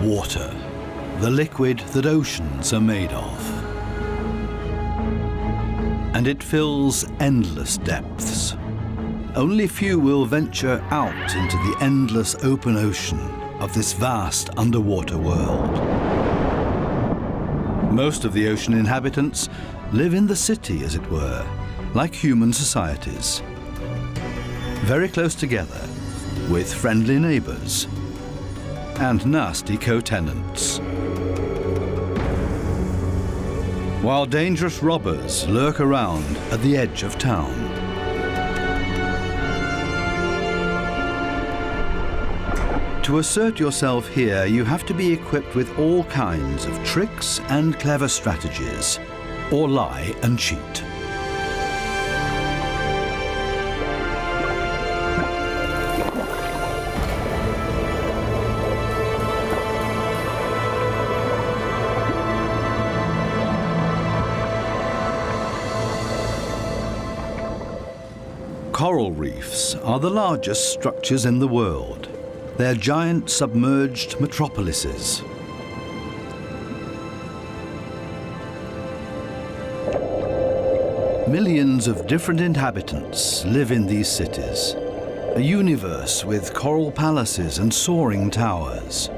Water, the liquid that oceans are made of. And it fills endless depths. Only few will venture out into the endless open ocean of this vast underwater world. Most of the ocean inhabitants live in the city, as it were, like human societies. Very close together, with friendly neighbors and nasty co-tenants. While dangerous robbers lurk around at the edge of town. To assert yourself here, you have to be equipped with all kinds of tricks and clever strategies, or lie and cheat. Coral reefs are the largest structures in the world. They're giant submerged metropolises. Millions of different inhabitants live in these cities, a universe with coral palaces and soaring towers.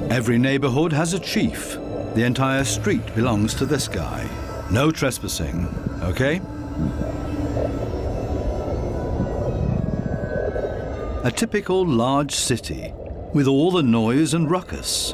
Every neighborhood has a chief. The entire street belongs to this guy. No trespassing, okay? A typical large city with all the noise and ruckus.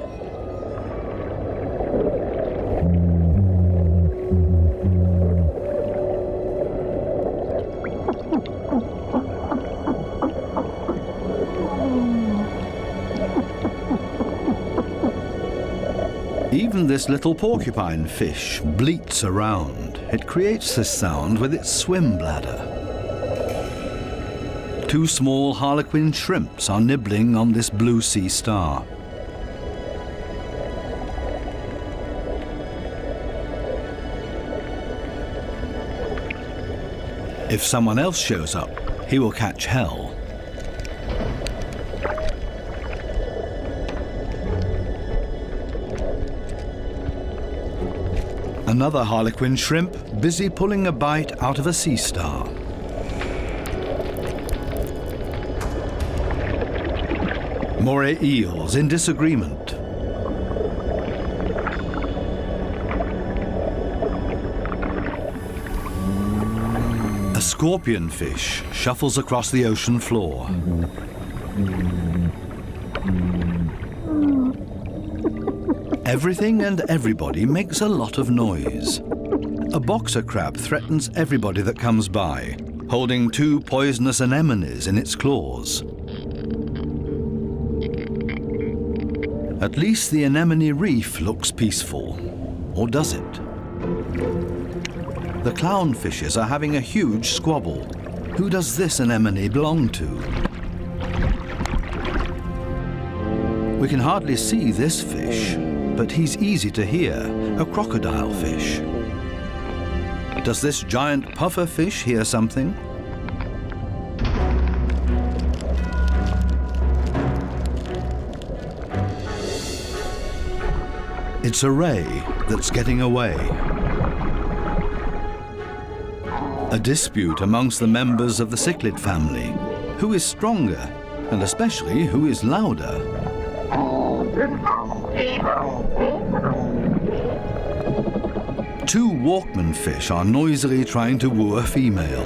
Even this little porcupine fish bleats around. It creates this sound with its swim bladder. Two small harlequin shrimps are nibbling on this blue sea star. If someone else shows up, he will catch hell. Another harlequin shrimp busy pulling a bite out of a sea star. Moray eels in disagreement. A scorpion fish shuffles across the ocean floor. Everything and everybody makes a lot of noise. A boxer crab threatens everybody that comes by, holding two poisonous anemones in its claws. At least the anemone reef looks peaceful. Or does it? The clownfishes are having a huge squabble. Who does this anemone belong to? We can hardly see this fish, but he's easy to hear, a crocodile fish. Does this giant puffer fish hear something? It's a ray that's getting away. A dispute amongst the members of the cichlid family. Who is stronger, and especially who is louder? Two Walkman fish are noisily trying to woo a female.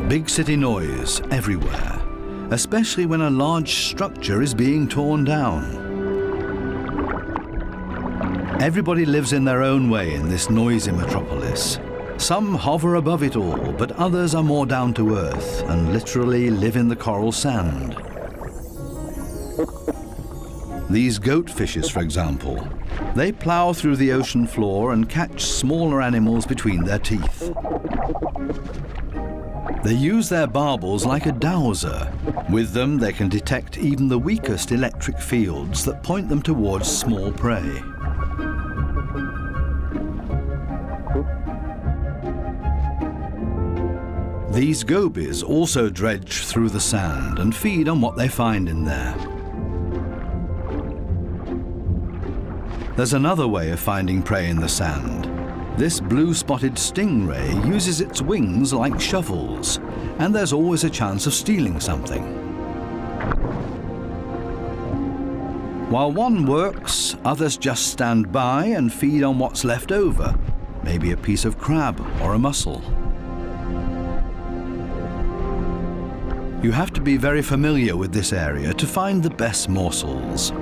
Big city noise everywhere, especially when a large structure is being torn down. Everybody lives in their own way in this noisy metropolis. Some hover above it all, but others are more down to earth and literally live in the coral sand. These goatfishes, for example, they plow through the ocean floor and catch smaller animals between their teeth. They use their barbels like a dowser, With them, they can detect even the weakest electric fields that point them towards small prey. These gobies also dredge through the sand and feed on what they find in there. There's another way of finding prey in the sand. This blue-spotted stingray uses its wings like shovels, and there's always a chance of stealing something. While one works, others just stand by and feed on what's left over, maybe a piece of crab or a mussel. You have to be very familiar with this area to find the best morsels.